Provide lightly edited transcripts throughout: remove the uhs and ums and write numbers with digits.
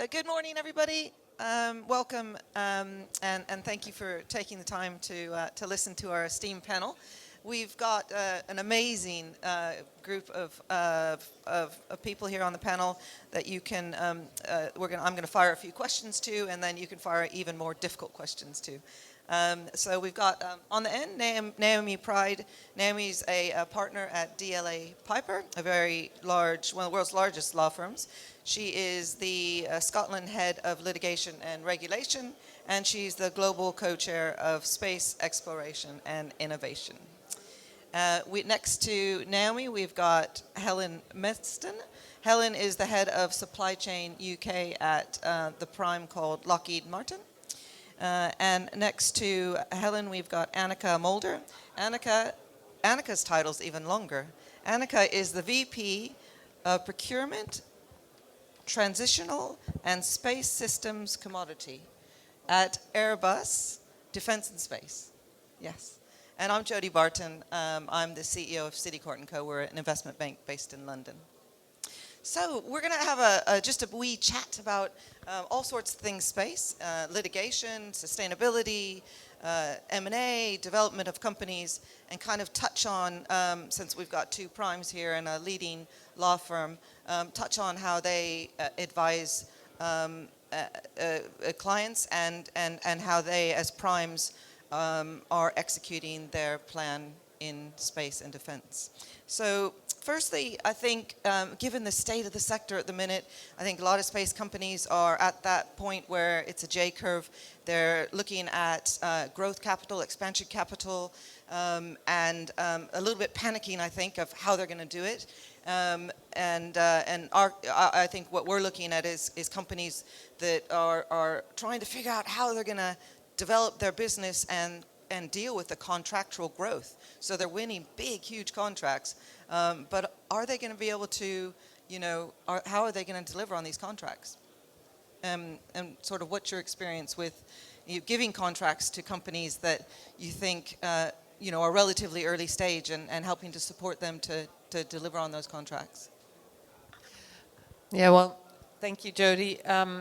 Good morning, everybody. Welcome, and thank you for taking the time to listen to our esteemed panel. We've got an amazing group of people here on the panel that you can. I'm going to fire a few questions to, and then you can fire even more difficult questions to. So we've got on the end Naomi Pride. Naomi's a partner at DLA Piper, a very large, one of the world's largest law firms. She is the Scotland head of litigation and regulation, and she's the global co-chair of space exploration and innovation. Next to Naomi, we've got Helen Meston. Helen is the head of supply chain UK at the prime called Lockheed Martin. And next to Helen, we've got Annika Mulder. Annika's title's even longer. Annika is the VP of Procurement, Transitional and Space Systems Commodity at Airbus Defence and Space. Yes. And I'm Jody Barton. I'm the CEO of Citicorp & Co. We're an investment bank based in London. So we're going to have just a wee chat about all sorts of things space, litigation, sustainability, M&A, development of companies, and kind of touch on, since we've got two primes here and a leading law firm, touch on how they advise clients and how they, as primes, are executing their plan in space and defense. So firstly, I think given the state of the sector at the minute, I think a lot of space companies are at that point where it's a J-curve. They're looking at growth capital, expansion capital, and a little bit panicking, I think, of how they're going to do it. I think what we're looking at is companies that are trying to figure out how they're going to develop their business and deal with the contractual growth. So they're winning big, huge contracts, but are they going to be able to, how are they going to deliver on these contracts? And sort of what's your experience with giving contracts to companies that you think, are relatively early stage and helping to support them to deliver on those contracts? Yeah, well, thank you, Jody.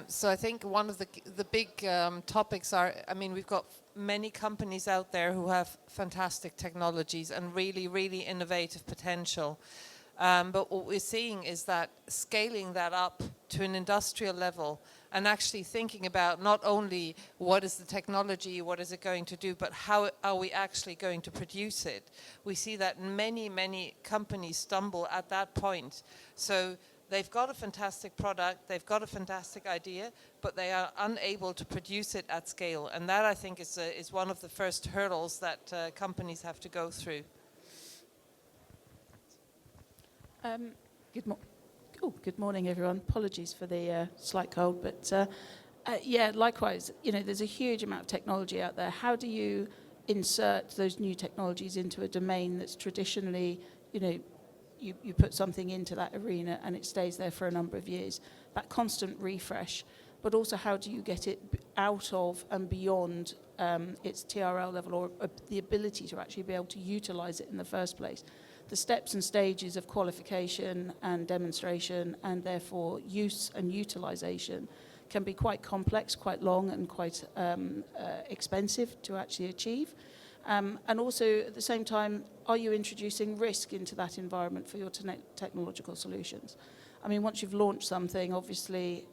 So I think one of the big topics are, we've got many companies out there who have fantastic technologies and really, really innovative potential. But what we're seeing is that scaling that up to an industrial level and actually thinking about not only what is the technology, what is it going to do, but how are we actually going to produce it. We see that many, many companies stumble at that point. So they've got a fantastic product, they've got a fantastic idea, but they are unable to produce it at scale. And that, I think, is one of the first hurdles that companies have to go through. Good morning, everyone. Apologies for the slight cold, but likewise, there's a huge amount of technology out there. How do you insert those new technologies into a domain that's traditionally, you put something into that arena and it stays there for a number of years? That constant refresh, but also how do you get it out of and beyond its TRL level, or the ability to actually be able to utilize it in the first place? The steps and stages of qualification and demonstration, and therefore use and utilization, can be quite complex, quite long, and quite expensive to actually achieve. And also, at the same time, are you introducing risk into that environment for your technological solutions? Once you've launched something, obviously,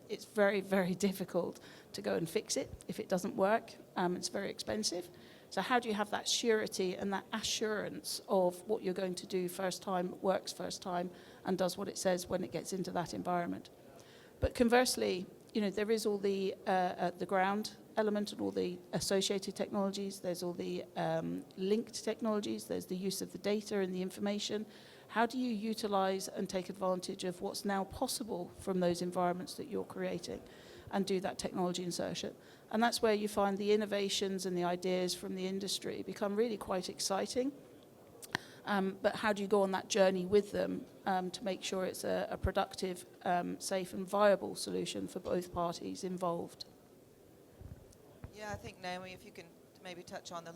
it's very, very difficult to go and fix it if it doesn't work. It's very expensive. So how do you have that surety and that assurance of what you're going to do first time, works first time, and does what it says when it gets into that environment? But conversely, there is all the ground element and all the associated technologies. There's all the linked technologies. There's the use of the data and the information. How do you utilize and take advantage of what's now possible from those environments that you're creating and do that technology insertion? And that's where you find the innovations and the ideas from the industry become really quite exciting. But how do you go on that journey with them to make sure it's a productive, safe and viable solution for both parties involved? Yeah, I think, Naomi, if you can maybe touch on the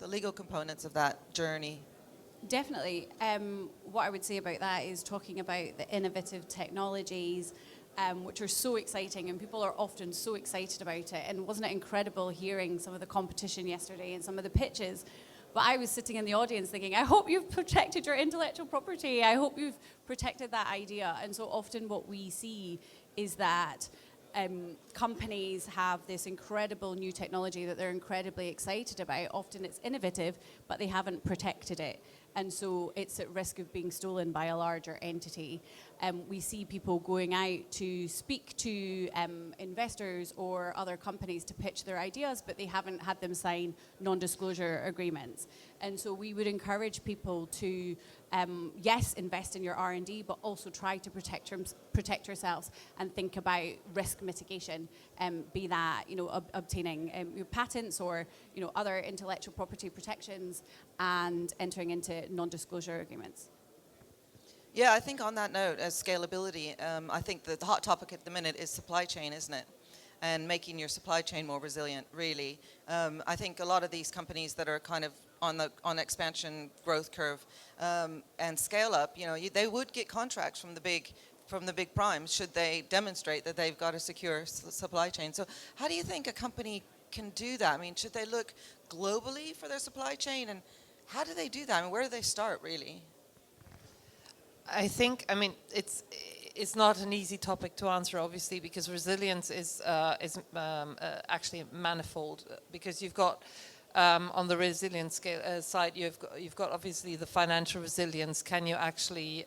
legal components of that journey. Definitely. What I would say about that is talking about the innovative technologies. which are so exciting, and people are often so excited about it. And wasn't it incredible hearing some of the competition yesterday and some of the pitches? But I was sitting in the audience thinking, I hope you've protected your intellectual property. I hope you've protected that idea. And so often what we see is that companies have this incredible new technology that they're incredibly excited about. Often it's innovative, but they haven't protected it. And so it's at risk of being stolen by a larger entity. We see people going out to speak to investors or other companies to pitch their ideas, but they haven't had them sign non-disclosure agreements. And so we would encourage people to, yes, invest in your R&D, but also try to protect yourselves and think about risk mitigation, be that obtaining your patents or other intellectual property protections and entering into non-disclosure agreements. Yeah, I think on that note, as scalability, I think the hot topic at the minute is supply chain, isn't it? And making your supply chain more resilient, really. I think a lot of these companies that are kind of on expansion growth curve and scale up, they would get contracts from the big primes should they demonstrate that they've got a secure supply chain. So how do you think a company can do that? I mean, should they look globally for their supply chain, and how do they do that? I mean, where do they start, really? I think, it's not an easy topic to answer, obviously, because resilience is actually manifold. Because you've got on the resilience scale, side, you've got obviously the financial resilience. Can you actually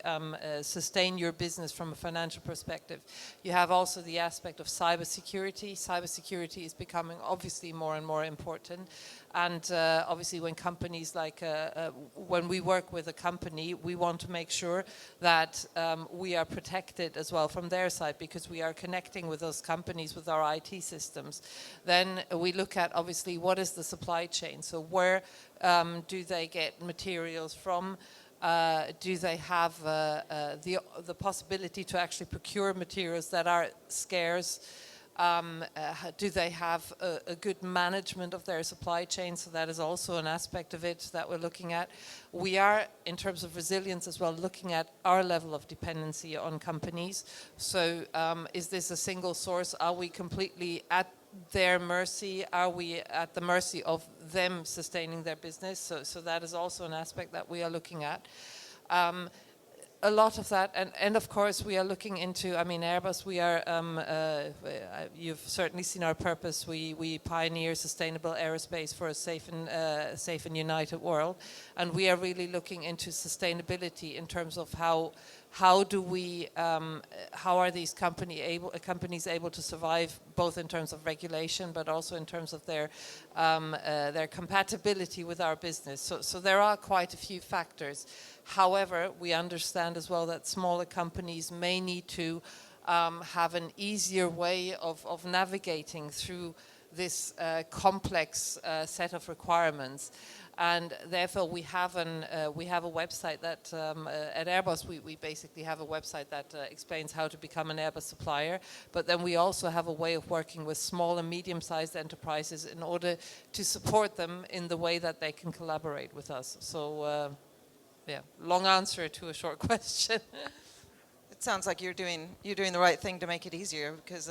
sustain your business from a financial perspective? You have also the aspect of cybersecurity. Cybersecurity is becoming obviously more and more important. And obviously when companies when we work with a company, we want to make sure that we are protected as well from their side, because we are connecting with those companies with our IT systems. Then we look at obviously what is the supply chain. So where do they get materials from? Do they have the possibility to actually procure materials that are scarce? Do they have a good management of their supply chain? So that is also an aspect of it that we're looking at. We are, in terms of resilience as well, looking at our level of dependency on companies. So is this a single source? Are we completely at their mercy? Are we at the mercy of them sustaining their business? So that is also an aspect that we are looking at. A lot of that, and of course we are looking into, Airbus, we are, you've certainly seen our purpose. We pioneer sustainable aerospace for a safe and united world. And we are really looking into sustainability in terms of how are these companies able to survive, both in terms of regulation, but also in terms of their compatibility with our business. So there are quite a few factors. However, we understand as well that smaller companies may need to have an easier way of navigating through this complex set of requirements. And therefore we have a website that at Airbus we basically have a website that explains how to become an Airbus supplier. But then we also have a way of working with small and medium-sized enterprises in order to support them in the way that they can collaborate with us. So yeah, long answer to a short question. It sounds like you're doing the right thing to make it easier, because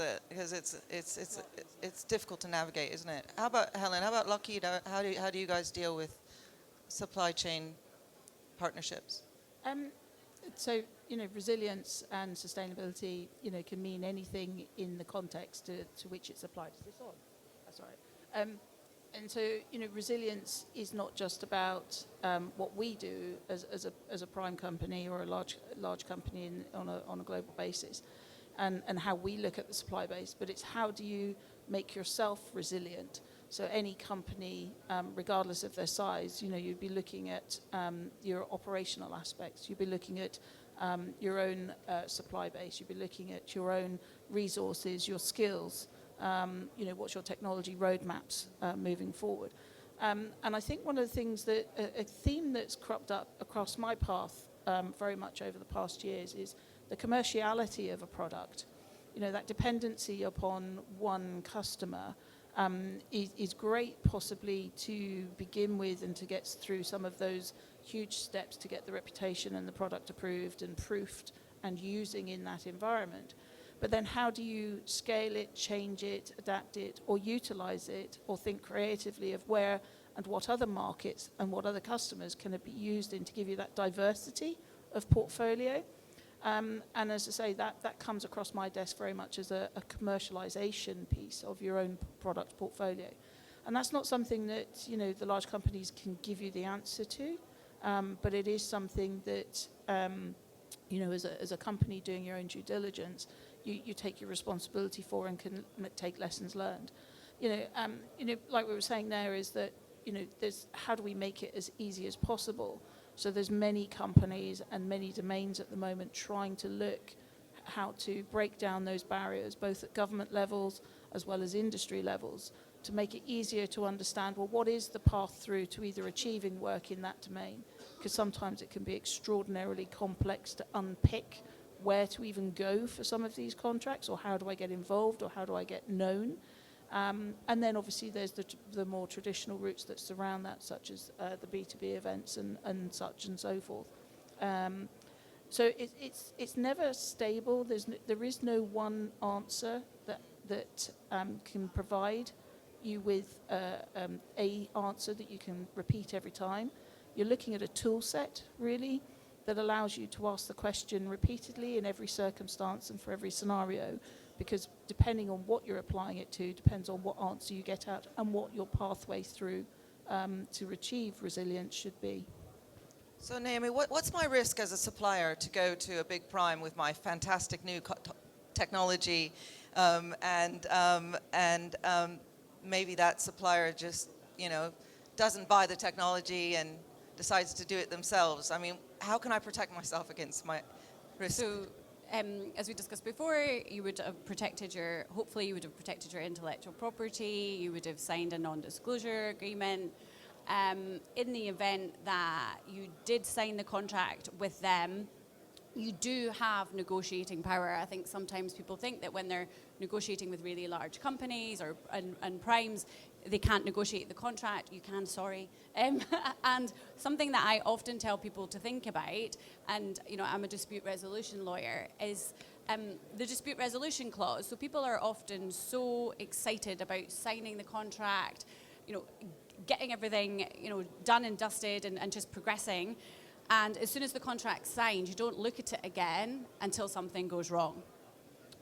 it's difficult to navigate, isn't it? How about Helen? How about Lockheed? How do you guys deal with supply chain partnerships? So resilience and sustainability can mean anything in the context to which it's applied. Is this on? That's all right. And so, resilience is not just about what we do as a prime company or a large company on a global basis, and how we look at the supply base, but it's how do you make yourself resilient. So any company, regardless of their size, you'd be looking at your operational aspects. You'd be looking at your own supply base. You'd be looking at your own resources, your skills. What's your technology roadmaps moving forward? And I think one of the things that a theme that's cropped up across my path very much over the past years is the commerciality of a product. That dependency upon one customer is great, possibly to begin with and to get through some of those huge steps to get the reputation and the product approved and proofed and using in that environment. But then how do you scale it, change it, adapt it, or utilize it, or think creatively of where and what other markets and what other customers can it be used in to give you that diversity of portfolio? And as I say, that comes across my desk very much as a commercialization piece of your own product portfolio. And that's not something that, you know, the large companies can give you the answer to, but it is something that, you know, as a company doing your own due diligence, you take your responsibility for and can take lessons learned. You know, like we were saying there is that, you know, there's how do we make it as easy as possible? So there's many companies and many domains at the moment trying to look how to break down those barriers, both at government levels as well as industry levels, to make it easier to understand, well, what is the path through to either achieving work in that domain? Because sometimes it can be extraordinarily complex to unpick where to even go for some of these contracts, or how do I get involved, or how do I get known? And then obviously there's the more traditional routes that surround that, such as the B2B events and such and so forth. So it's never stable. There is no one answer that can provide you with a answer that you can repeat every time. You're looking at a tool set, really, that allows you to ask the question repeatedly in every circumstance and for every scenario, because depending on what you're applying it to depends on what answer you get out and what your pathway through to achieve resilience should be. So Naomi, what's my risk as a supplier to go to a big prime with my fantastic new technology, and maybe that supplier just, you know, doesn't buy the technology and decides to do it themselves? I mean, how can I protect myself against my risk? So, as we discussed before, you would have hopefully you would have protected your intellectual property, you would have signed a non-disclosure agreement. In the event that you did sign the contract with them, you do have negotiating power. I think sometimes people think that when they're negotiating with really large companies and primes, they can't negotiate the contract. You can, sorry. And something that I often tell people to think about, and you know, I'm a dispute resolution lawyer, is the dispute resolution clause. So people are often so excited about signing the contract, you know, getting everything, you know, done and dusted and just progressing. And as soon as the contract's signed, you don't look at it again until something goes wrong.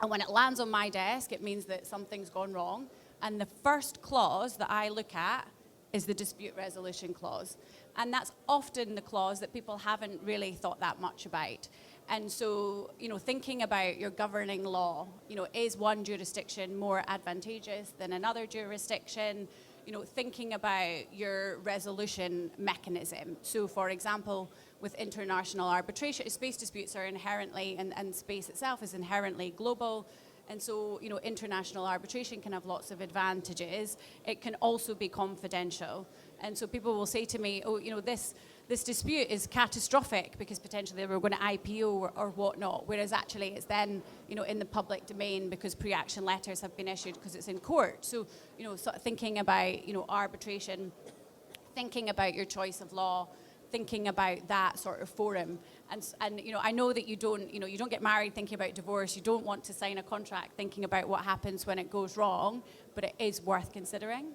And when it lands on my desk, it means that something's gone wrong. And the first clause that I look at is the dispute resolution clause. And that's often the clause that people haven't really thought that much about. And so, you know, thinking about your governing law, you know, is one jurisdiction more advantageous than another jurisdiction? You know, thinking about your resolution mechanism. So, for example, with international arbitration, space disputes are inherently, and space itself is inherently global. And so, you know, international arbitration can have lots of advantages. It can also be confidential. And so people will say to me, oh, you know, this dispute is catastrophic because potentially we're going to IPO or whatnot, whereas actually it's then, you know, in the public domain because pre-action letters have been issued because it's in court. So, you know, sort of thinking about, you know, arbitration, thinking about your choice of law, thinking about that sort of forum. And you know, I know that you don't get married thinking about divorce. You don't want to sign a contract thinking about what happens when it goes wrong, but it is worth considering.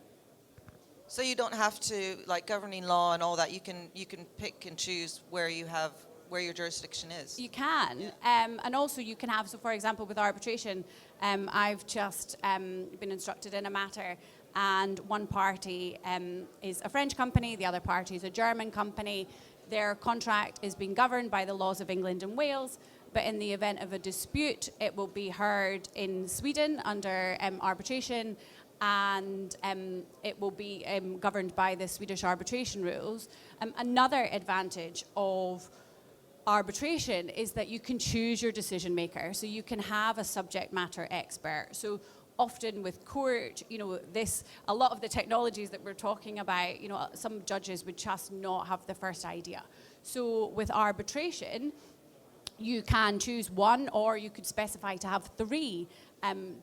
So you don't have to, like governing law and all that, you can pick and choose where your jurisdiction is. You can, and also you can have, so for example with arbitration, I've just been instructed in a matter, and one party is a French company, the other party is a German company. Their contract is being governed by the laws of England and Wales, but in the event of a dispute, it will be heard in Sweden under arbitration, and it will be governed by the Swedish arbitration rules. Another advantage of arbitration is that you can choose your decision maker, so you can have a subject matter expert. So often with court, you know, a lot of the technologies that we're talking about, you know, some judges would just not have the first idea. So with arbitration, you can choose one, or you could specify to have 3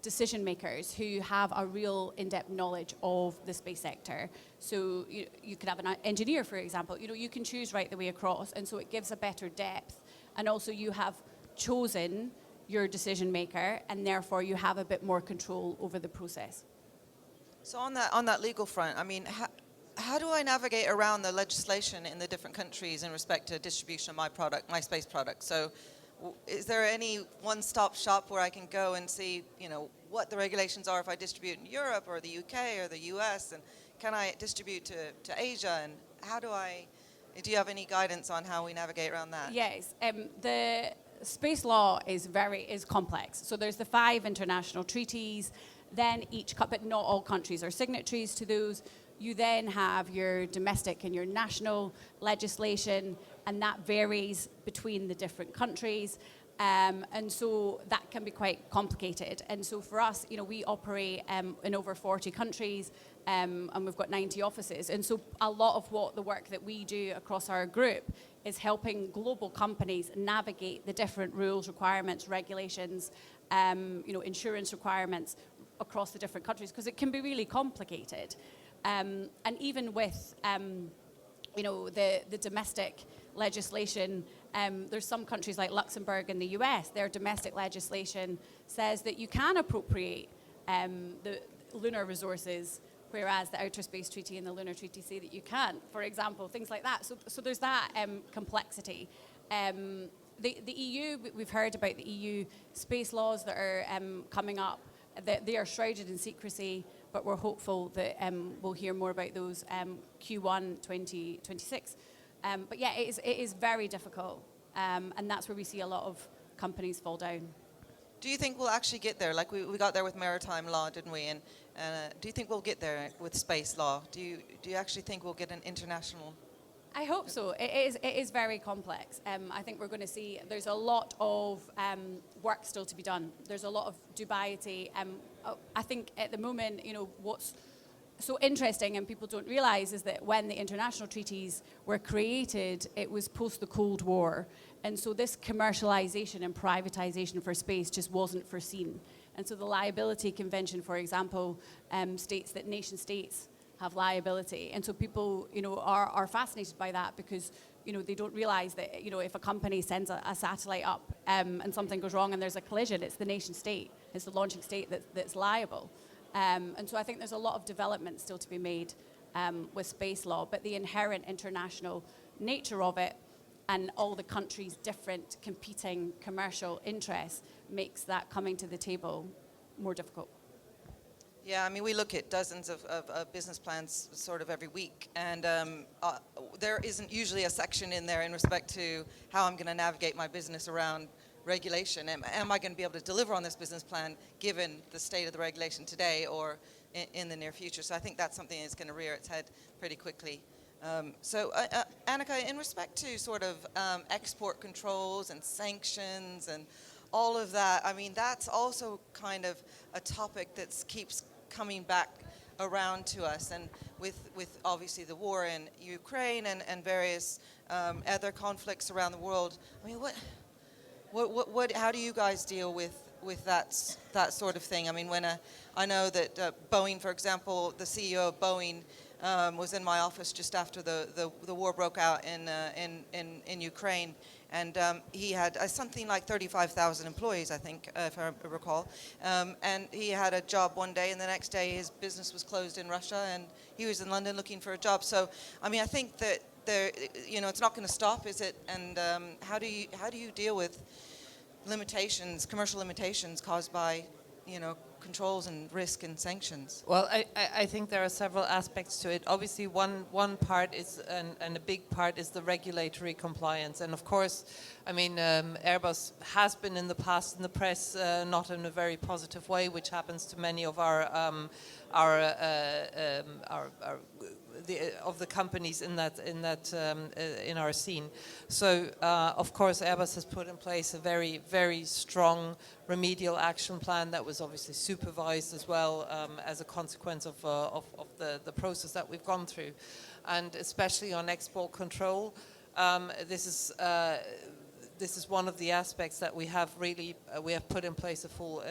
decision makers who have a real in-depth knowledge of the space sector. So you could have an engineer, for example. You know, you can choose right the way across, and so it gives a better depth. And also you have chosen your decision maker, and therefore you have a bit more control over the process. So on that legal front, I mean, how do I navigate around the legislation in the different countries in respect to distribution of my product, my space product? So is there any one-stop shop where I can go and see, what the regulations are if I distribute in Europe or the UK or the US, and can I distribute to Asia, and do you have any guidance on how we navigate around that? Yes, the space law is complex. So there's the 5 international treaties, then but not all countries are signatories to those. You then have your domestic and your national legislation, and that varies between the different countries. And so that can be quite complicated. And so for us, we operate in over 40 countries, and we've got 90 offices. And so a lot of the work that we do across our group is helping global companies navigate the different rules, requirements, regulations, insurance requirements across the different countries, because it can be really complicated. And even with, the domestic legislation, there's some countries like Luxembourg in the US, their domestic legislation says that you can appropriate the lunar resources, whereas the Outer Space Treaty and the Lunar Treaty say that you can't, for example, things like that. So there's that complexity. The EU, we've heard about the EU space laws that are coming up. They are shrouded in secrecy, but we're hopeful that we'll hear more about those Q1 2026. But yeah, it is very difficult, and that's where we see a lot of companies fall down. Do you think we'll actually get there? Like we got there with maritime law, didn't we? And do you think we'll get there with space law? Do you actually think we'll get an international? I hope so. It is very complex. I think we're going to see there's a lot of work still to be done. There's a lot of dubiety. I think at the moment, what's so interesting and people don't realize is that when the international treaties were created, it was post the Cold War. And so this commercialization and privatization for space just wasn't foreseen. And so the Liability Convention, for example, states that nation states have liability. And so people, are fascinated by that because, they don't realize that, if a company sends a satellite up and something goes wrong and there's a collision, it's the nation state, it's the launching state that's liable. And so I think there's a lot of development still to be made with space law, but the inherent international nature of it and all the countries' different competing commercial interests makes that coming to the table more difficult. Yeah, I mean, we look at dozens of business plans sort of every week, and there isn't usually a section in there in respect to how I'm going to navigate my business around regulation. Am I going to be able to deliver on this business plan given the state of the regulation today or in the near future? So I think that's something that's going to rear its head pretty quickly. So Annika, in respect to sort of export controls and sanctions and all of that, I mean, that's also kind of a topic that keeps coming back around to us, and with obviously the war in Ukraine and various other conflicts around the world. I mean, how do you guys deal with that sort of thing? I mean, I know that Boeing, for example, the CEO of Boeing was in my office just after the war broke out in Ukraine. And he had something like 35,000 employees, I think, if I recall. And he had a job one day, and the next day his business was closed in Russia, and he was in London looking for a job. So, I mean, I think that it's not going to stop, is it? And how do you deal with limitations, commercial limitations caused by, controls and risk and sanctions? Well, I think there are several aspects to it. Obviously, one part is, and a big part is the regulatory compliance. And of course, I mean, Airbus has been in the past in the press, not in a very positive way, which happens to many of the companies in our scene. So of course Airbus has put in place a very, very strong remedial action plan that was obviously supervised as well as a consequence of the process that we've gone through, and especially on export control. This is one of the aspects that we have put in place a full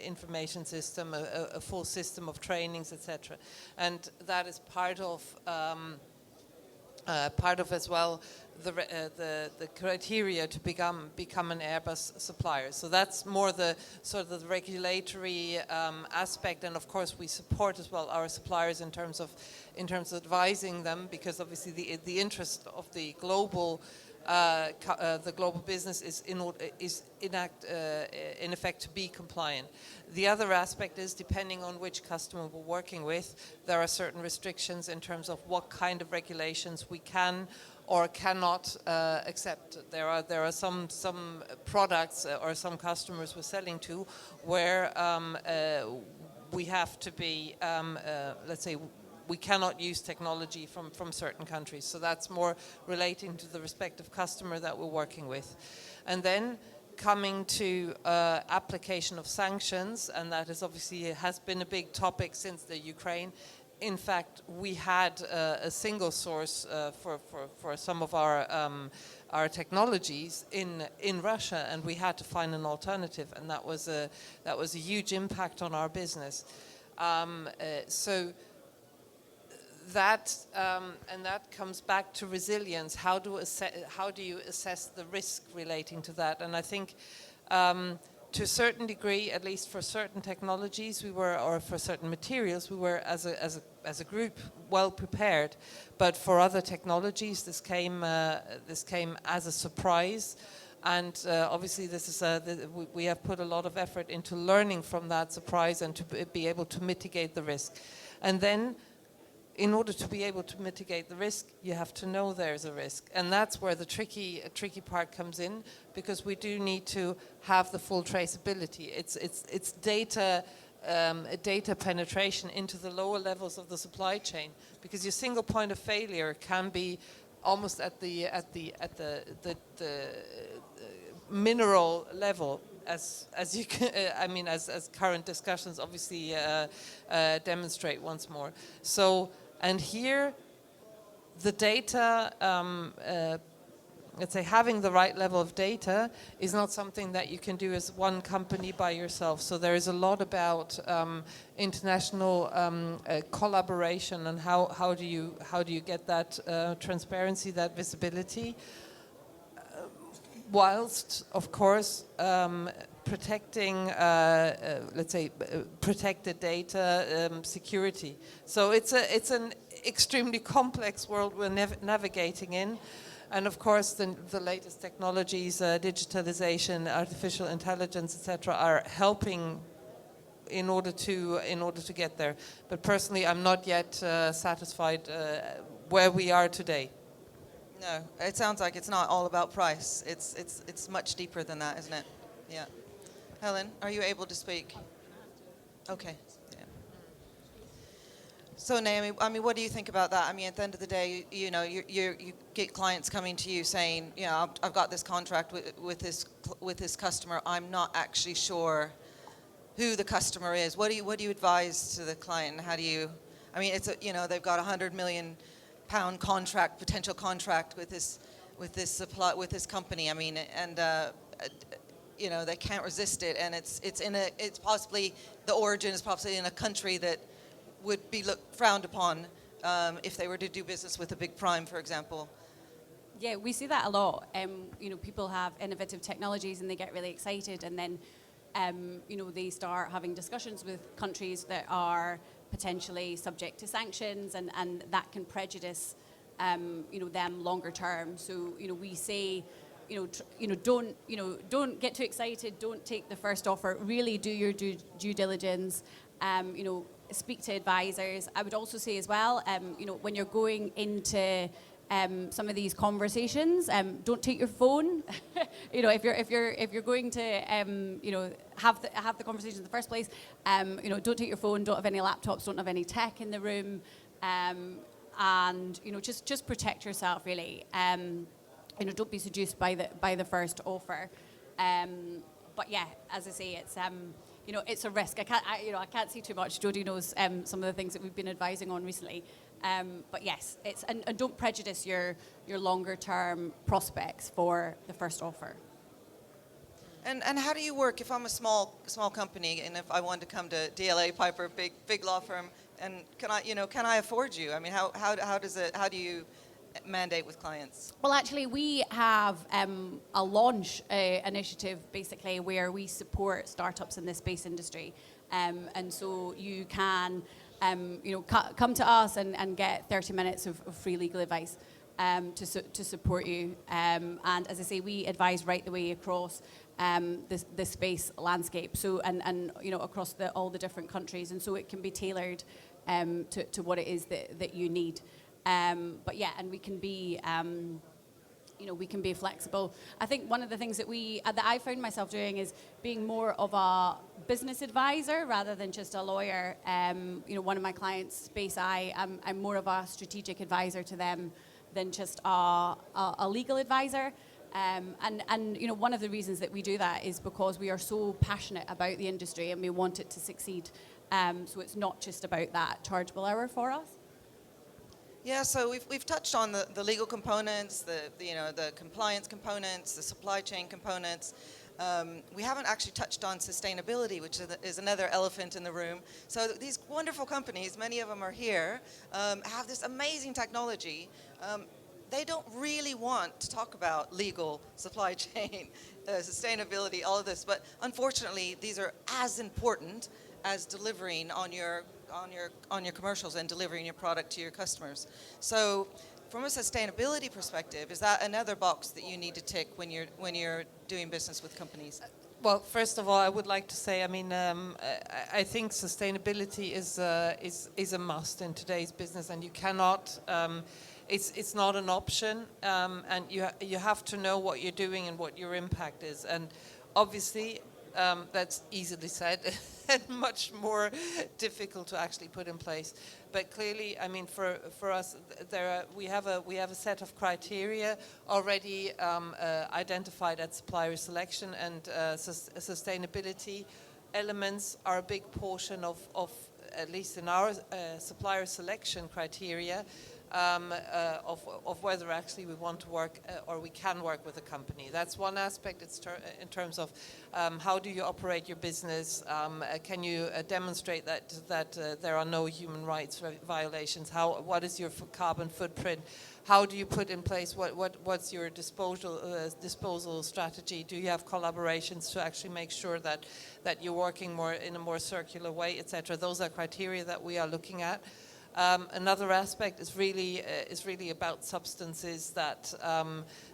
information system, a full system of trainings, etc. And that is part of part of as well the criteria to become an Airbus supplier. So that's more the sort of the regulatory aspect, and of course we support as well our suppliers in terms of advising them, because obviously the interest of the global business is in effect to be compliant. The other aspect is, depending on which customer we're working with, there are certain restrictions in terms of what kind of regulations we can or cannot accept. There are some products or some customers we're selling to where we have to be, let's say, we cannot use technology from certain countries. So that's more relating to the respective customer that we're working with. And then coming to application of sanctions, and that is obviously has been a big topic since the Ukraine. In fact, we had a single source for some of our technologies in Russia, and we had to find an alternative, and that was a huge impact on our business. So that and that comes back to resilience. How do you assess the risk relating to that? And I think to a certain degree, at least for certain technologies, or for certain materials, we were as a group well prepared. But for other technologies, this came as a surprise. And obviously, we have put a lot of effort into learning from that surprise and to be able to mitigate the risk. And then, in order to be able to mitigate the risk, you have to know there's a risk. And that's where the tricky part comes in, because we do need to have the full traceability. It's data penetration into the lower levels of the supply chain, because your single point of failure can be almost at the mineral level, as you can, as current discussions obviously demonstrate once more. So, and here, the data, let's say having the right level of data is not something that you can do as one company by yourself. So there is a lot about international collaboration, and how do you get that transparency, that visibility, whilst of course protecting, let's say, protected data security. So it's an extremely complex world we're navigating in. And of course, the latest technologies, digitalization, artificial intelligence, etc., are helping in order to get there. But personally, I'm not yet satisfied where we are today. No, it sounds like it's not all about price. It's much deeper than that, isn't it? Yeah. Helen, are you able to speak? Okay. Yeah. So Naomi, I mean, what do you think about that? I mean, at the end of the day, you get clients coming to you saying, I've got this contract with this customer. I'm not actually sure who the customer is. What do you advise to the client? How do you? I mean, they've got £100 million potential contract with this company. I mean, and they can't resist it, and it's possibly, the origin is possibly in a country that would be frowned upon if they were to do business with a big prime, for example. Yeah, we see that a lot. People have innovative technologies and they get really excited, and then they start having discussions with countries that are potentially subject to sanctions, and that can prejudice them longer term. So we say, don't get too excited, don't take the first offer, really do your due diligence, speak to advisors. I would also say as well, when you're going into some of these conversations, don't take your phone. If you're going to have the conversation in the first place, don't take your phone, don't have any laptops, don't have any tech in the room, and just protect yourself really. Don't be seduced by the first offer. But yeah, as I say, it's a risk. I can't see too much. Jodie knows some of the things that we've been advising on recently. But yes, and don't prejudice your longer term prospects for the first offer. And how do you work if I'm a small company, and if I want to come to DLA Piper, big law firm, and can I afford you? I mean, how do you mandate with clients? Well, actually, we have a launch initiative basically where we support startups in the space industry, and so you can, come to us and get 30 minutes of free legal advice to support you. And as I say, we advise right the way across the space landscape. So and across all the different countries, and so it can be tailored to what it is that you need. But yeah, and we can be, we can be flexible. I think one of the things that I found myself doing is being more of a business advisor rather than just a lawyer. One of my clients, Space Eye, I'm more of a strategic advisor to them than just a legal advisor. And one of the reasons that we do that is because we are so passionate about the industry and we want it to succeed. So it's not just about that chargeable hour for us. Yeah, so we've touched on the legal components, the compliance components, the supply chain components. We haven't actually touched on sustainability, which is another elephant in the room. So these wonderful companies, many of them are here, have this amazing technology. They don't really want to talk about legal, supply chain, sustainability, all of this. But unfortunately, these are as important as delivering on your commercials and delivering your product to your customers. So from a sustainability perspective, is that another box that you need to tick when you're doing business with companies? Well, first of all, I would like to say, I think sustainability is a must in today's business, and you cannot. It's not an option, and you have to know what you're doing and what your impact is. And obviously, that's easily said and much more difficult to actually put in place. But clearly, for us, we have a set of criteria already identified at supplier selection, and sustainability elements are a big portion of at least in our supplier selection criteria. Of whether actually we want to work or we can work with a company. That's one aspect. It's in terms of how do you operate your business? Can you demonstrate that there are no human rights violations? What is your carbon footprint? How do you put in place what's your disposal strategy? Do you have collaborations to actually make sure that you're working in a more circular way, etc.? Those are criteria that we are looking at. Another aspect is really about substances that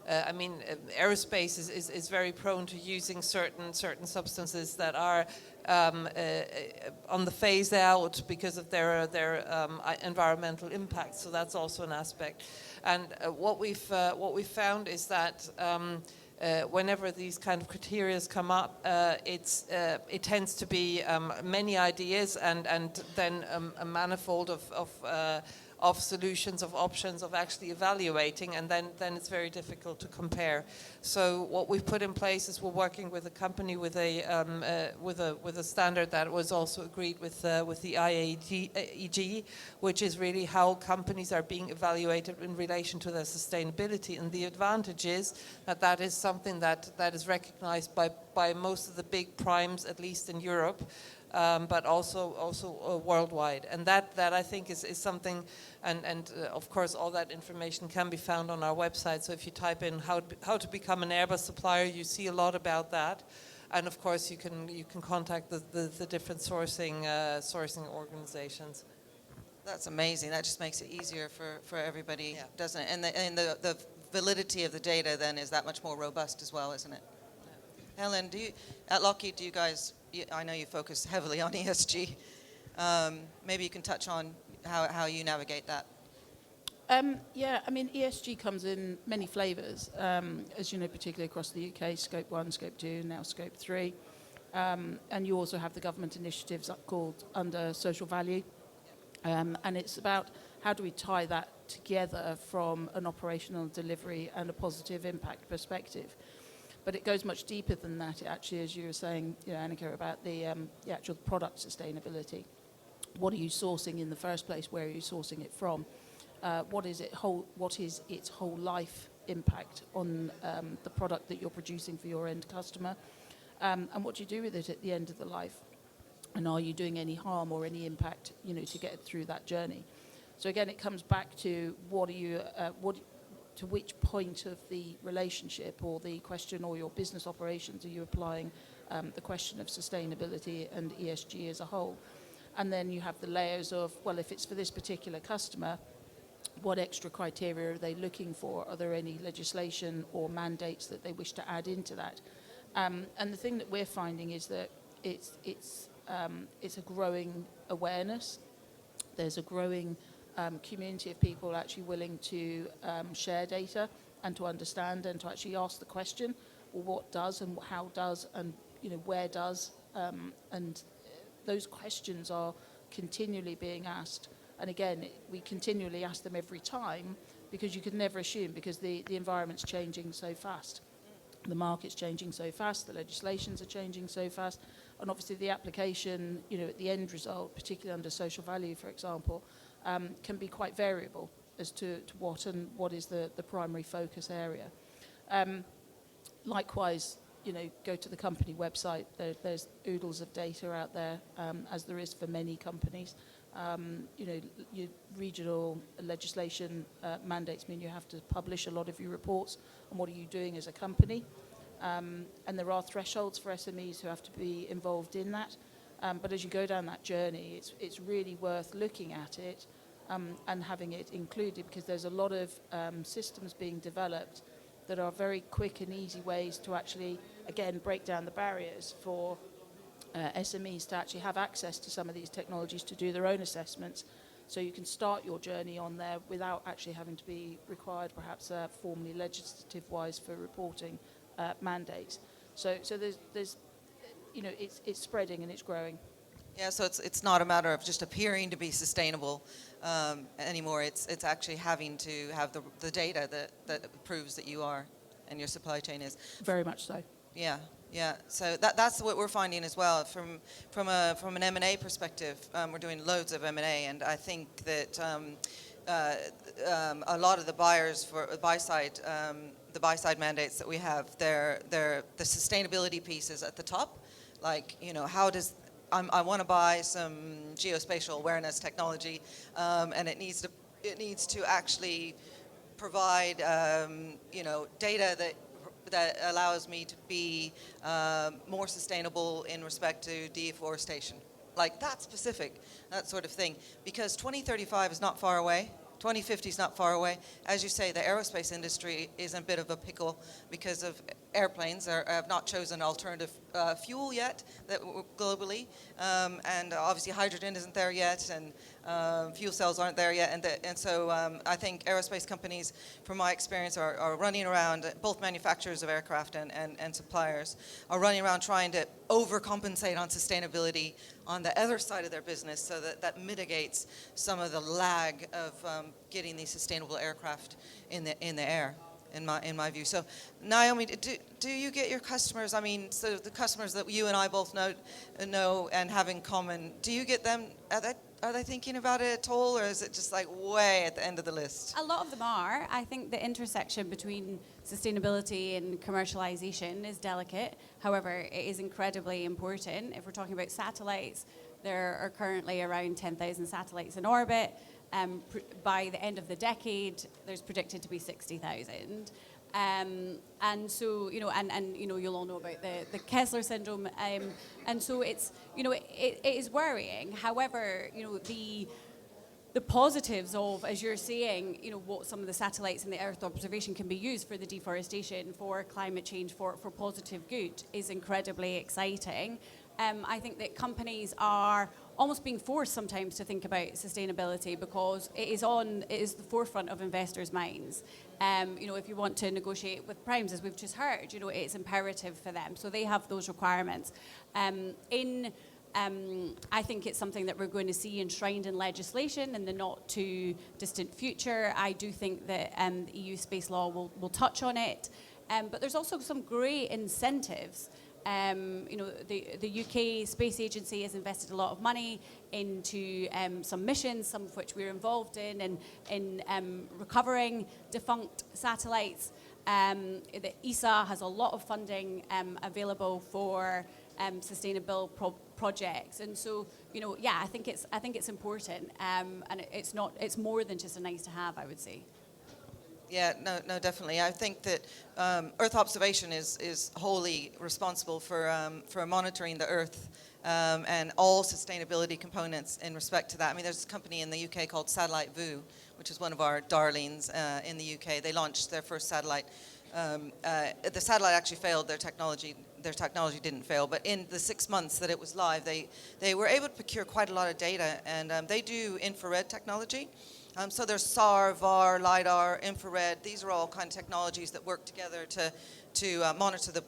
aerospace is very prone to using certain substances that are on the phase out because of their environmental impact. So that's also an aspect. And what we've found is that whenever these kind of criteria come up, it tends to be many ideas and then a manifold of solutions, of options, of actually evaluating, and then it's very difficult to compare. So what we've put in place is we're working with a company with a standard that was also agreed with the IAEG, which is really how companies are being evaluated in relation to their sustainability. And the advantage is that is something that is recognized by most of the big primes, at least in Europe. But also worldwide, and that I think is something, and of course all that information can be found on our website. So if you type in how to become an Airbus supplier, you see a lot about that, and of course you can contact the different sourcing organizations. That's amazing. That just makes it easier for everybody, doesn't it? And the validity of the data then is that much more robust as well, isn't it? Yeah. Helen, at Lockheed, do you guys? I know you focus heavily on ESG. Maybe you can touch on how you navigate that. ESG comes in many flavours, as you know, particularly across the UK, Scope 1, Scope 2, now Scope 3. And you also have the government initiatives called under social value. And it's about how do we tie that together from an operational delivery and a positive impact perspective. But it goes much deeper than that, actually, as you were saying, Annika, about the actual product sustainability. What are you sourcing in the first place? Where are you sourcing it from? What is its whole life impact on the product that you're producing for your end customer? And what do you do with it at the end of the life? And are you doing any harm or any impact, to get it through that journey? So again, it comes back to to which point of the relationship or the question or your business operations are you applying the question of sustainability and ESG as a whole. And then you have the layers of, well, if it's for this particular customer, what extra criteria are they looking for? Are there any legislation or mandates that they wish to add into that? And the thing that we're finding is that it's a growing awareness. There's a growing community of people actually willing to share data and to understand and to actually ask the question, well, what does and how does and where does, and those questions are continually being asked. And again, we continually ask them every time because you could never assume, because the environment's changing so fast. The market's changing so fast, the legislations are changing so fast, and obviously the application, at the end result, particularly under social value, for example, can be quite variable as to what is the primary focus area. Likewise, go to the company website. There's oodles of data out there, as there is for many companies. Your regional legislation mandates mean you have to publish a lot of your reports on what are you doing as a company. And there are thresholds for SMEs who have to be involved in that. But as you go down that journey, it's really worth looking at it and having it included, because there's a lot of systems being developed that are very quick and easy ways to actually, again, break down the barriers for SMEs to actually have access to some of these technologies to do their own assessments. So you can start your journey on there without actually having to be required, perhaps formally legislative-wise, for reporting mandates. So there's it's spreading and it's growing. Yeah, so it's not a matter of just appearing to be sustainable anymore. It's actually having to have the data that proves that you are and your supply chain is. Very much so. Yeah. Yeah, so that's what we're finding as well. From an M&A perspective, we're doing loads of M&A, and I think that a lot of the buyers for the buy side mandates that we have, the sustainability piece is at the top. Like, how does I want to buy some geospatial awareness technology, and it needs to actually provide data that allows me to be more sustainable in respect to deforestation. Like that sort of thing. Because 2035 is not far away. 2050 is not far away. As you say, the aerospace industry is in a bit of a pickle because of airplanes have not chosen alternative fuel yet globally. And obviously hydrogen isn't there yet, and fuel cells aren't there yet. And so I think aerospace companies, from my experience, are running around, both manufacturers of aircraft and suppliers, are running around trying to overcompensate on sustainability on the other side of their business, so that mitigates some of the lag of getting these sustainable aircraft in the air. In my view. So, Naomi, do you get your customers? I mean, so the customers that you and I both know and have in common. Do you get them? Are they thinking about it at all, or is it just like way at the end of the list? A lot of them are. I think the intersection between sustainability and commercialization is delicate. However, it is incredibly important. If we're talking about satellites, there are currently around 10,000 satellites in orbit. By the end of the decade, there's predicted to be 60,000. And so, you'll all know about the Kessler syndrome. And so it's, it is worrying. However, the positives of, as you're saying, what some of the satellites and the Earth observation can be used for the deforestation, for climate change, for positive good is incredibly exciting. I think that companies are almost being forced sometimes to think about sustainability because it is the forefront of investors' minds. If you want to negotiate with primes, as we've just heard, it's imperative for them. So they have those requirements. I think it's something that we're going to see enshrined in legislation in the not too distant future. I do think that the EU space law will touch on it. But there's also some great incentives. The UK Space Agency has invested a lot of money into some missions, some of which we're involved in recovering defunct satellites. The ESA has a lot of funding available for sustainable projects. And so, yeah, I think it's important, and it's more than just a nice to have, I would say. Yeah, no, definitely. I think that Earth observation is wholly responsible for monitoring the Earth and all sustainability components in respect to that. I mean, there's a company in the UK called Satellite Vu, which is one of our darlings in the UK. They launched their first satellite. The satellite actually failed. Their technology didn't fail, but in the 6 months that it was live, they were able to procure quite a lot of data, and they do infrared technology. So there's SAR, VAR, LIDAR, infrared. These are all kind of technologies that work together to monitor the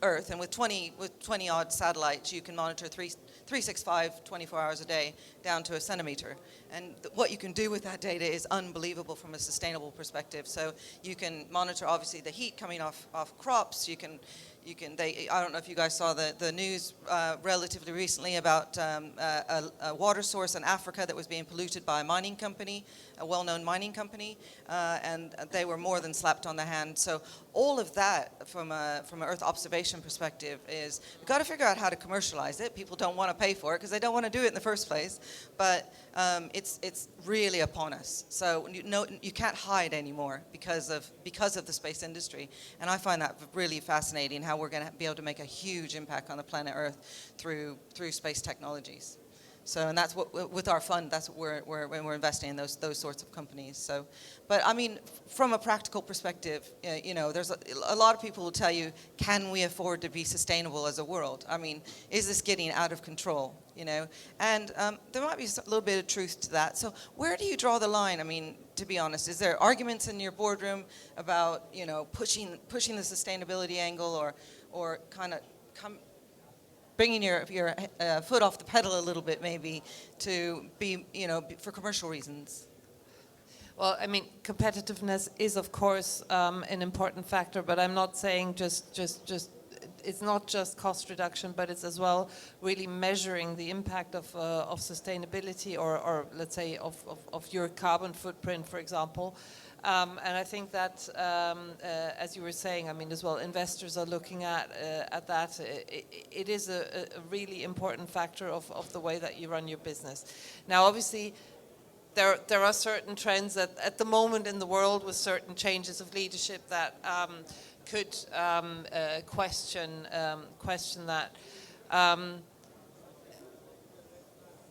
Earth. And with 20 odd satellites, you can monitor 365, 24 hours a day, down to a centimeter. And what you can do with that data is unbelievable from a sustainable perspective. So you can monitor, obviously, the heat coming off crops. I don't know if you guys saw the news relatively recently about a water source in Africa that was being polluted by a mining company, a well-known mining company, and they were more than slapped on the hand. So all of that, from an Earth observation perspective, is we've got to figure out how to commercialize it. People don't want to pay for it because they don't want to do it in the first place, but it's really upon us. So you can't hide anymore because of the space industry, and I find that really fascinating, how we're going to be able to make a huge impact on the planet Earth through space technologies. So, and that's what, with our fund, that's what we're investing in, those sorts of companies. So, but I mean, from a practical perspective, there's a lot of people will tell you, can we afford to be sustainable as a world? I mean, is this getting out of control? And there might be a little bit of truth to that. So, where do you draw the line? I mean, to be honest, is there arguments in your boardroom about pushing the sustainability angle, or kind of bringing your foot off the pedal a little bit, maybe, to be, for commercial reasons? Well, I mean, competitiveness is, of course, an important factor, but I'm not saying just it's not just cost reduction, but it's as well really measuring the impact of sustainability, or let's say of your carbon footprint, for example. And I think that, as you were saying, I mean, as well, investors are looking at that. It is a really important factor of the way that you run your business. Now, obviously, there are certain trends at the moment in the world, with certain changes of leadership, that could question that.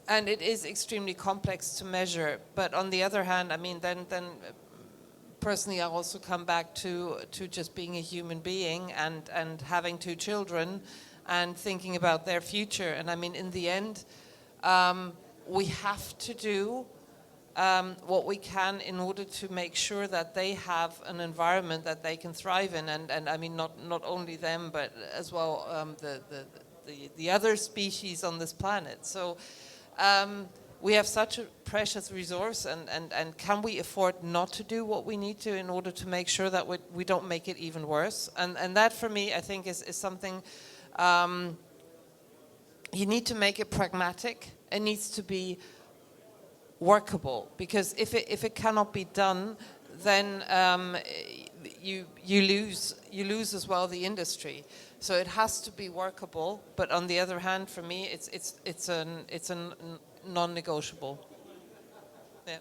And it is extremely complex to measure. But on the other hand, I mean, then personally, I also come back to just being a human being and having 2 children and thinking about their future. And I mean, in the end, we have to do what we can in order to make sure that they have an environment that they can thrive in. And I mean, not only them, but as well the other species on this planet. So we have such a precious resource, and can we afford not to do what we need to in order to make sure that we don't make it even worse? And that, for me, I think is something you need to make it pragmatic. It needs to be workable, because if it cannot be done, then you lose as well the industry. So it has to be workable, but on the other hand, for me, it's a non-negotiable. Yeah.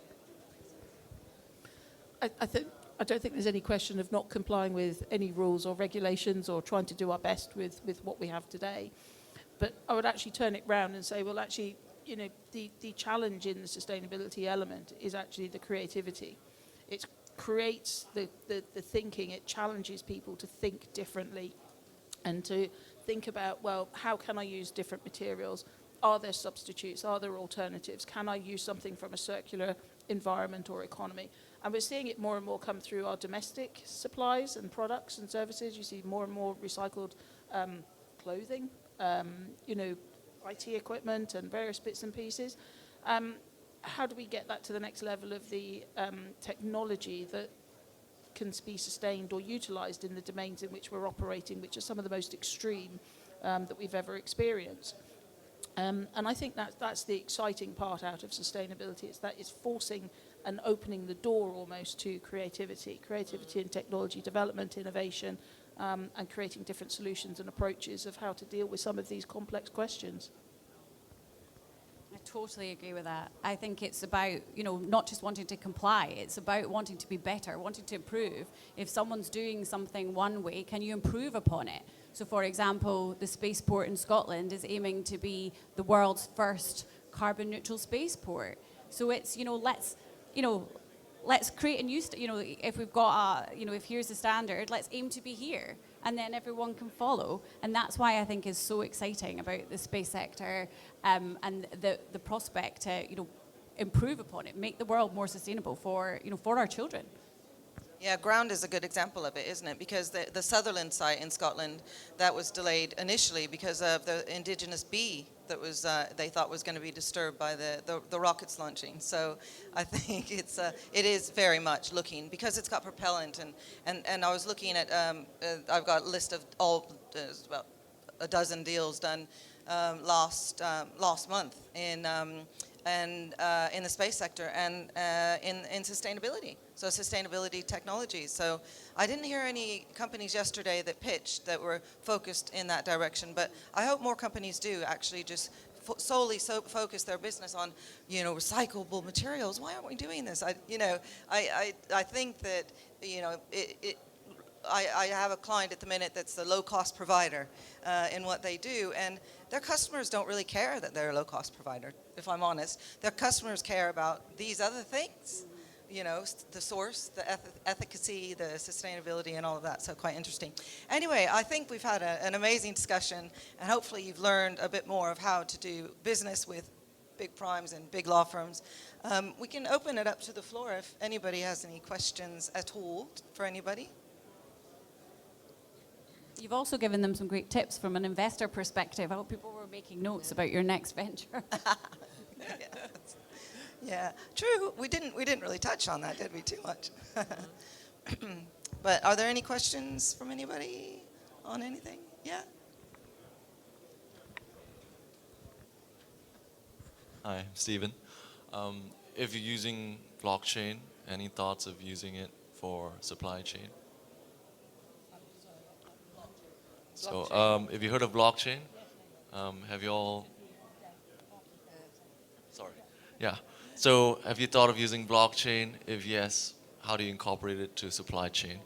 I don't think there's any question of not complying with any rules or regulations, or trying to do our best with what we have today. But I would actually turn it round and say, well, actually, the challenge in the sustainability element is actually the creativity. It creates the thinking. It challenges people to think differently and to think about, well, how can I use different materials? Are there substitutes? Are there alternatives? Can I use something from a circular environment or economy? And we're seeing it more and more come through our domestic supplies and products and services. You see more and more recycled clothing, IT equipment and various bits and pieces. How do we get that to the next level of the technology that can be sustained or utilised in the domains in which we're operating, which are some of the most extreme that we've ever experienced? And I think that's the exciting part out of sustainability. It's forcing and opening the door almost to creativity and technology development, innovation, and creating different solutions and approaches of how to deal with some of these complex questions. totally agree with that. I think it's about, not just wanting to comply, it's about wanting to be better, wanting to improve. If someone's doing something one way, can you improve upon it? So for example, the spaceport in Scotland is aiming to be the world's first carbon neutral spaceport. So it's, let's create a new, if we've got if here's the standard, let's aim to be here. And then everyone can follow. And that's why I think is so exciting about the space sector and the prospect to, improve upon it, make the world more sustainable for our children. Yeah, ground is a good example of it, isn't it? Because the Sutherland site in Scotland, that was delayed initially because of the indigenous bee that was they thought was going to be disturbed by the rockets launching. So I think it is very much looking, because it's got propellant, and I was looking at I've got a list of all about a dozen deals done last month in the space sector and in sustainability. So sustainability technologies. So I didn't hear any companies yesterday that pitched that were focused in that direction, but I hope more companies do actually just solely focus their business on, recyclable materials. Why aren't we doing this? I think that, I have a client at the minute that's the low-cost provider in what they do, and their customers don't really care that they're a low-cost provider, if I'm honest. Their customers care about these other things, the source, the efficacy, the sustainability, and all of that. So quite interesting. Anyway, I think we've had an amazing discussion, and hopefully you've learned a bit more of how to do business with big primes and big law firms. We can open it up to the floor if anybody has any questions at all for anybody. You've also given them some great tips from an investor perspective. I hope people were making notes about your next venture. Yeah, true. We didn't really touch on that, did we? Too much. But are there any questions from anybody on anything? Yeah. Hi, Stephen. If you're using blockchain, any thoughts of using it for supply chain? So, have you heard of blockchain? Have you all? Sorry. Yeah. So, have you thought of using blockchain? If yes, how do you incorporate it to supply chain?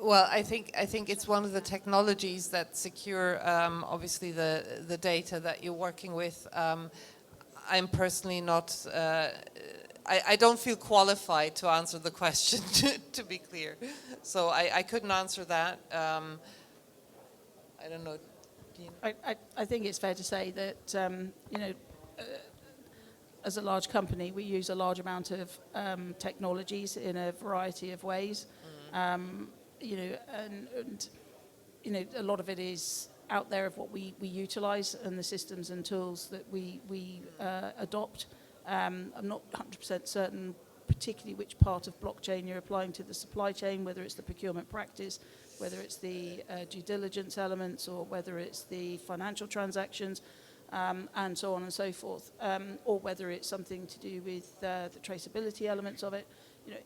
Well, I think it's one of the technologies that secure, obviously, the data that you're working with. I'm personally not. I don't feel qualified to answer the question, to be clear. So I couldn't answer that. I don't know. I think it's fair to say that, as a large company, we use a large amount of technologies in a variety of ways. And a lot of it is out there of what we utilize and the systems and tools that we adopt. I'm not 100% certain particularly which part of blockchain you're applying to the supply chain, whether it's the procurement practice, whether it's the due diligence elements, or whether it's the financial transactions, and so on and so forth, or whether it's something to do with the traceability elements of it.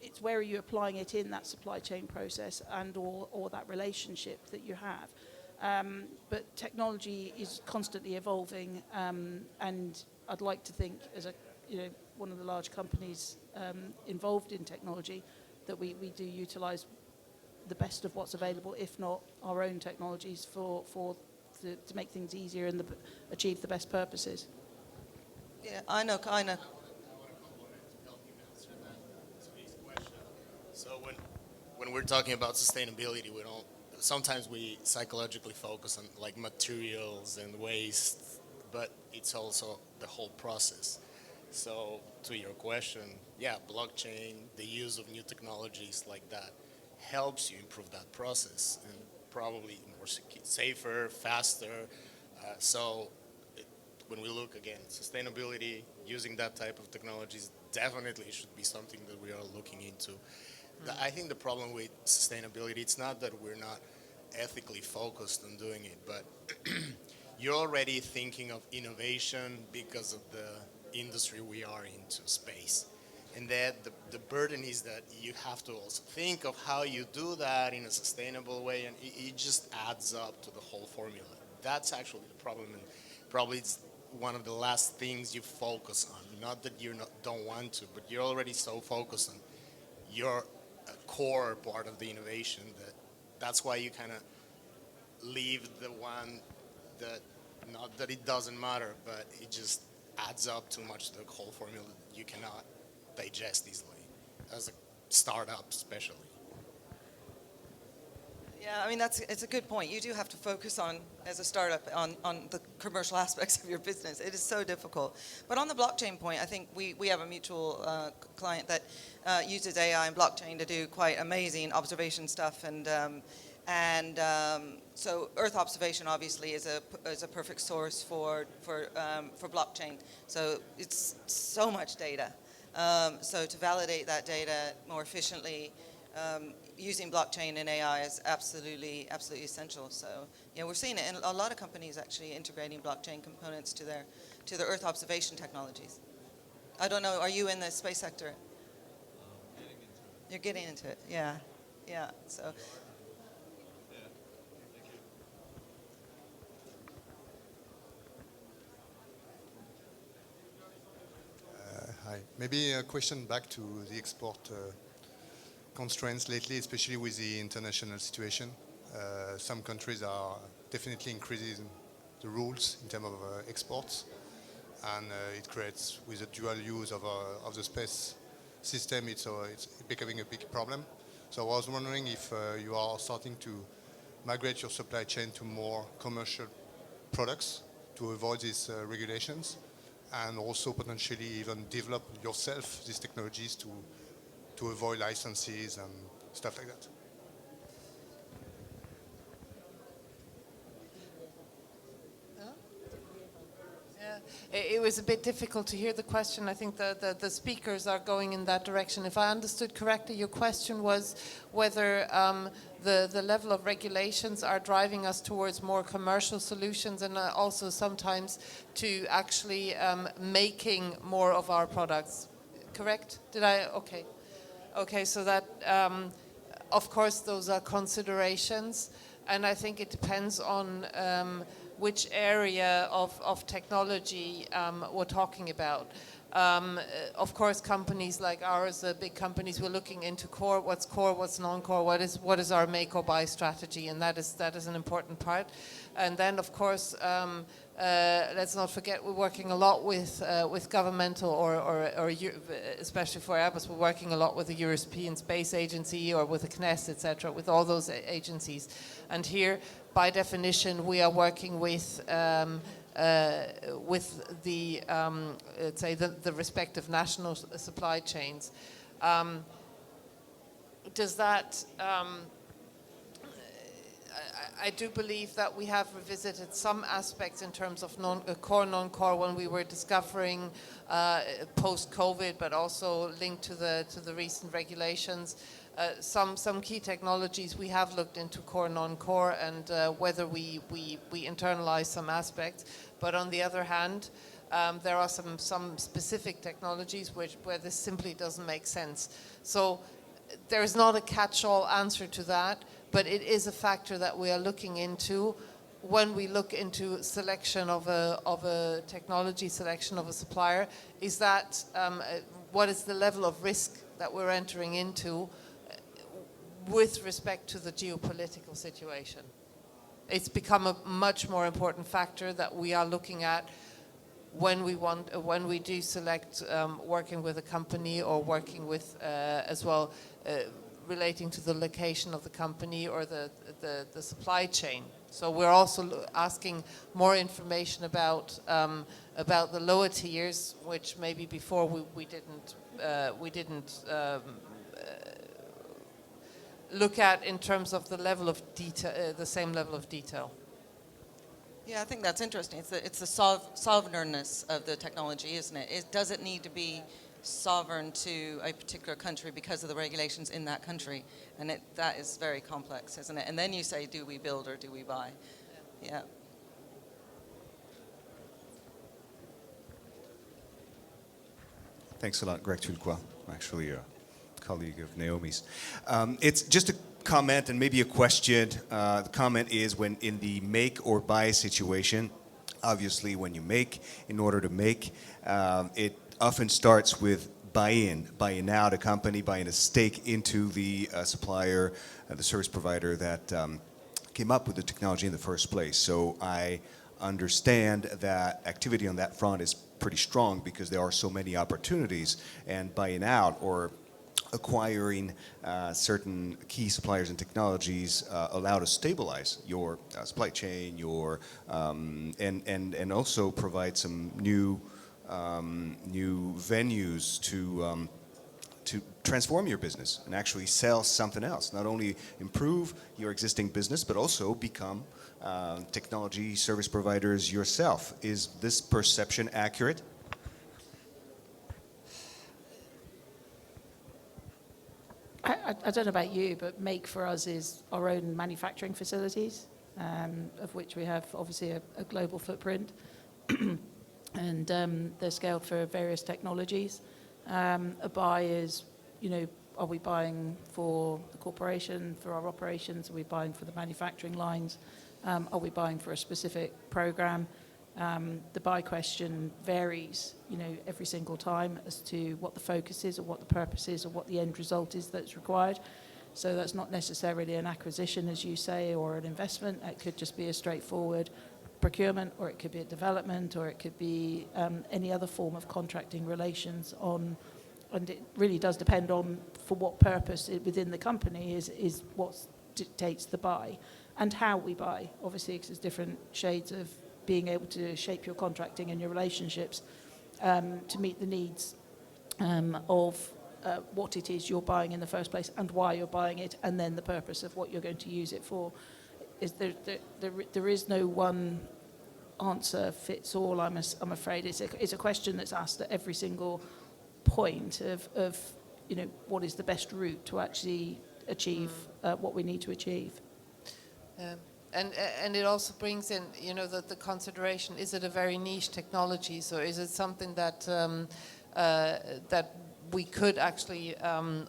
It's where are you applying it in that supply chain process and or that relationship that you have. But technology is constantly evolving, and I'd like to think, as one of the large companies involved in technology, that we do utilize the best of what's available, if not our own technologies, to make things easier and achieve the best purposes. Yeah, I know. So when we're talking about sustainability, sometimes we psychologically focus on like materials and waste, but it's also the whole process. So to your question, yeah, blockchain, the use of new technologies like that helps you improve that process and probably more safer, faster. When we look again, sustainability, using that type of technologies definitely should be something that we are looking into. I think the problem with sustainability, it's not that we're not ethically focused on doing it, but you're already thinking of innovation because of the industry we are into, space. And that the burden is that you have to also think of how you do that in a sustainable way, and it just adds up to the whole formula. That's actually the problem, and probably it's one of the last things you focus on. Not that you don't want to, but you're already so focused on your core part of the innovation that's why you kind of leave the one that, not that it doesn't matter, but it just adds up too much to the whole formula that you cannot digest easily, as a startup especially. Yeah, I mean, it's a good point. You do have to focus on, as a startup, on the commercial aspects of your business. It is so difficult. But on the blockchain point, I think we have a mutual client that uses AI and blockchain to do quite amazing observation stuff. And so Earth observation obviously is a perfect source for blockchain. So it's so much data. So to validate that data more efficiently, using blockchain and AI is absolutely essential. So yeah, we're seeing it in a lot of companies actually integrating blockchain components to their Earth observation technologies. I don't know. Are you in the space sector? You're getting into it. Yeah, yeah. So. Hi. Maybe a question back to the export constraints lately, especially with the international situation. Some countries are definitely increasing the rules in terms of exports, and it creates, with the dual use of the space system, it's becoming a big problem. So I was wondering if you are starting to migrate your supply chain to more commercial products to avoid these regulations, and also potentially even develop yourself these technologies to avoid licenses and stuff like that. It was a bit difficult to hear the question. I think the speakers are going in that direction. If I understood correctly, your question was whether the level of regulations are driving us towards more commercial solutions, and also sometimes to actually making more of our products. Correct? Did I? Okay. Okay, so that, of course, those are considerations, and I think it depends on which area of technology we're talking about. Of course, companies like ours, big companies, we're looking into core, what's non-core, what is our make or buy strategy, and that is an important part. And then, of course, let's not forget we're working a lot with governmental or especially for Airbus, we're working a lot with the European Space Agency or with the CNES, etc., with all those agencies. And here, by definition, we are working with the let's say the respective national supply chains. Does that? I do believe that we have revisited some aspects in terms of core, non-core when we were discovering post-COVID, but also linked to the recent regulations. Some key technologies we have looked into core, non-core, and whether we internalize some aspects. But on the other hand, there are some specific technologies where this simply doesn't make sense. So there is not a catch-all answer to that, but it is a factor that we are looking into when we look into selection of a technology, selection of a supplier. Is that what is the level of risk that we're entering into with respect to the geopolitical situation? It's become a much more important factor that we are looking at when we do select working with a company or working with as well relating to the location of the company or the supply chain. So we're also asking more information about the lower tiers, which maybe before we didn't look at in terms of the level of detail, the same level of detail. Yeah, I think that's interesting. It's the sovereignness of the technology, isn't it? Does it need to be sovereign to a particular country because of the regulations in that country? And that is very complex, isn't it? And then you say, do we build or do we buy? Yeah. Thanks a lot, Greg Tulqua, actually a colleague of Naomi's. It's just a comment and maybe a question. The comment is, when in the make or buy situation, Obviously, when you make, in order to make, it often starts with buying out a company, buying a stake into the supplier, the service provider that came up with the technology in the first place. So I understand that activity on that front is pretty strong because there are so many opportunities, and buying out or acquiring certain key suppliers and technologies allow to stabilize your supply chain, your and also provide some new venues to transform your business and actually sell something else. Not only improve your existing business, but also become technology service providers yourself. Is this perception accurate? I don't know about you, but Make for us is our own manufacturing facilities, of which we have obviously a global footprint, and they're scaled for various technologies. A buy is, are we buying for the corporation, for our operations? Are we buying for the manufacturing lines? Are we buying for a specific program? The buy question varies, every single time as to what the focus is or what the purpose is or what the end result is that's required. So that's not necessarily an acquisition, as you say, or an investment. It could just be a straightforward procurement, or it could be a development, or it could be any other form of contracting relations on, and it really does depend on for what purpose within the company is what dictates the buy and how we buy, obviously, because there's different shades of being able to shape your contracting and your relationships to meet the needs of what it is you're buying in the first place and why you're buying it, and then the purpose of what you're going to use it for. There is no one answer fits all. I'm afraid it's a question that's asked at every single point of what is the best route to actually achieve what we need to achieve. And it also brings in, the consideration, is it a very niche technology? So is it something that that we could actually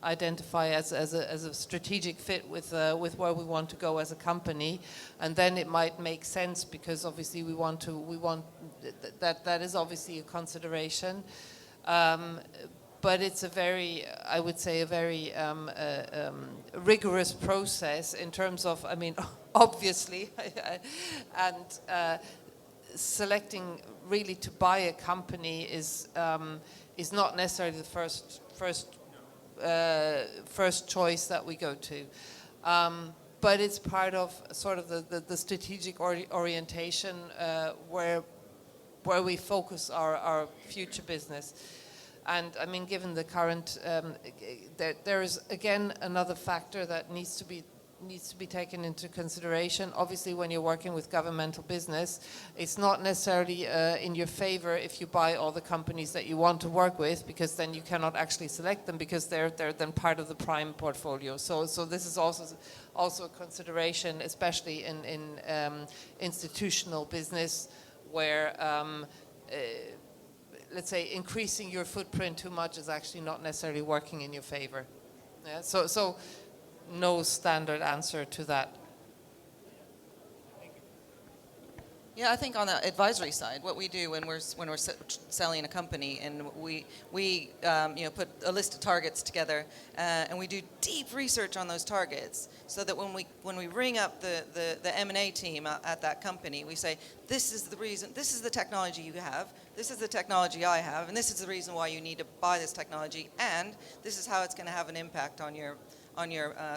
identify as a strategic fit with where we want to go as a company? And then it might make sense because obviously we want that is obviously a consideration. But it's I would say, a very rigorous process in terms of, obviously, and selecting really to buy a company is not necessarily the first choice that we go to. But it's part of sort of the strategic orientation where we focus our future business. And given the current, there is again another factor that needs to be taken into consideration. Obviously, when you're working with governmental business, it's not necessarily in your favor if you buy all the companies that you want to work with, because then you cannot actually select them because they're then part of the prime portfolio. So this is also a consideration, especially in institutional business, where let's say increasing your footprint too much is actually not necessarily working in your favor. Yeah? So no standard answer to that. Yeah, I think on the advisory side, what we do when we're selling a company, and we put a list of targets together, and we do deep research on those targets, so that when we ring up the M&A team at that company, we say, this is the reason, this is the technology you have, this is the technology I have, and this is the reason why you need to buy this technology, and this is how it's going to have an impact on your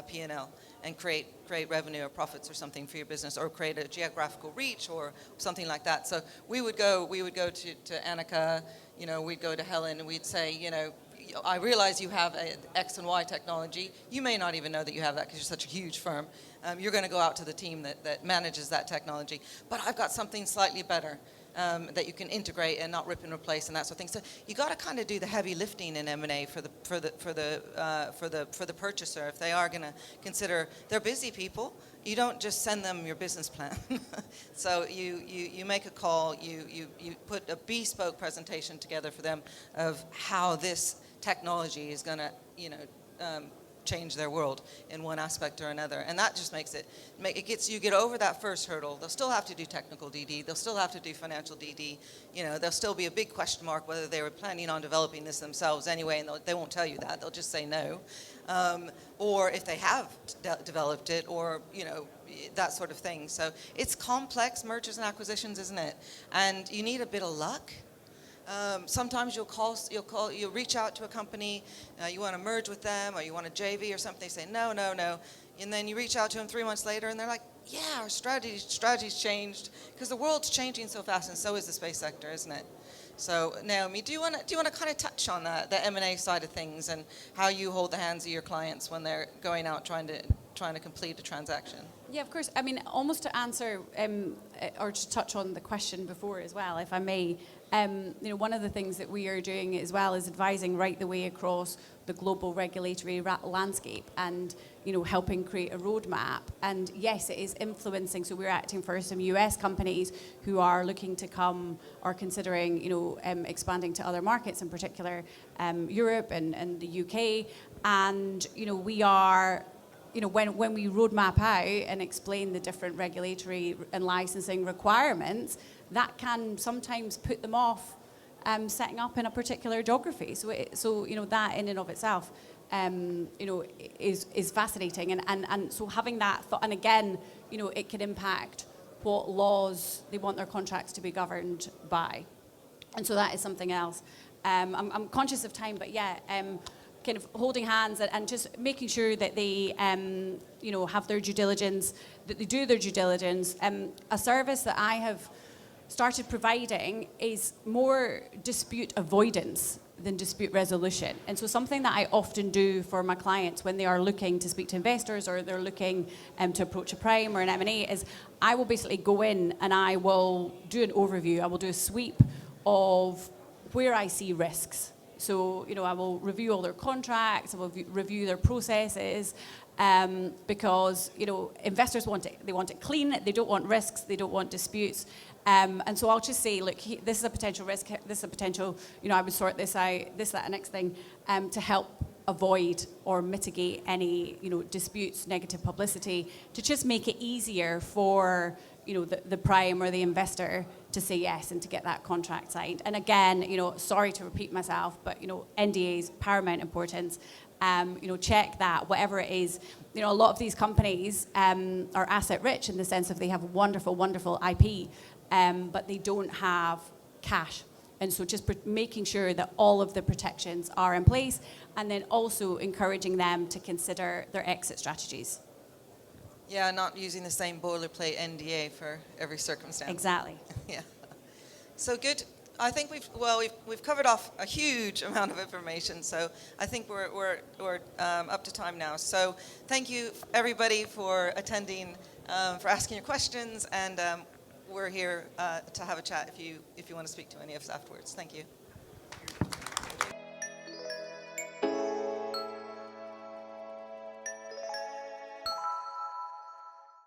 P&L and create revenue or profits or something for your business, or create a geographical reach or something like that. So we would go to Annika, we'd go to Helen, and we'd say, I realize you have a X and Y technology. You may not even know that you have that because you're such a huge firm. You're going to go out to the team that manages that technology. But I've got something slightly better that you can integrate and not rip and replace and that sort of thing. So you got to kind of do the heavy lifting in M&A for the purchaser if they are going to consider. They're busy people. You don't just send them your business plan. So you make a call. You put a bespoke presentation together for them of how this technology is going to change their world in one aspect or another. And that just makes you get over that first hurdle. They'll still have to do technical DD. They'll still have to do financial DD. There'll still be a big question mark whether they were planning on developing this themselves anyway, and they won't tell you that. They'll just say no. Or if they have developed it, or, that sort of thing. So it's complex mergers and acquisitions, isn't it? And you need a bit of luck. Sometimes you'll reach out to a company, you want to merge with them, or you want a JV or something. They say no, and then you reach out to them 3 months later, and they're like, yeah, our strategy's changed, because the world's changing so fast, and so is the space sector, isn't it? So Naomi, do you want to kind of touch on that, the M&A side of things, and how you hold the hands of your clients when they're going out trying to complete a transaction? Yeah, of course. I mean, almost to answer or to touch on the question before as well, if I may. One of the things that we are doing as well is advising right the way across the global regulatory landscape, and helping create a roadmap. And yes, it is influencing. So we're acting for some US companies who are looking to come or considering expanding to other markets, in particular Europe and the UK. And we are. When we roadmap out and explain the different regulatory and licensing requirements, that can sometimes put them off setting up in a particular geography. So that in and of itself, is fascinating. And so having that thought, and again, it can impact what laws they want their contracts to be governed by. And so that is something else. I'm conscious of time, but yeah. Kind of holding hands and just making sure that they, have their due diligence, that they do their due diligence. A service that I have started providing is more dispute avoidance than dispute resolution. And so something that I often do for my clients when they are looking to speak to investors, or they're looking to approach a prime or an M&A, is I will basically go in and I will do an overview. I will do a sweep of where I see risks. So, I will review all their contracts, I will review their processes, because, investors want it. They want it clean, they don't want risks, they don't want disputes. And so I'll just say, look, this is a potential risk, this is a potential, I would sort this out, this, that, and next thing, to help avoid or mitigate any, disputes, negative publicity, to just make it easier for, the prime or the investor to say yes and to get that contract signed. And again, sorry to repeat myself, but, NDAs, paramount importance. Check that, whatever it is. A lot of these companies are asset rich in the sense of they have wonderful, wonderful IP, but they don't have cash. And so just making sure that all of the protections are in place, and then also encouraging them to consider their exit strategies. Yeah, not using the same boilerplate NDA for every circumstance. Exactly. Yeah. So good. I think we've covered off a huge amount of information. So I think we're up to time now. So thank you everybody for attending, for asking your questions, and we're here to have a chat if you want to speak to any of us afterwards. Thank you.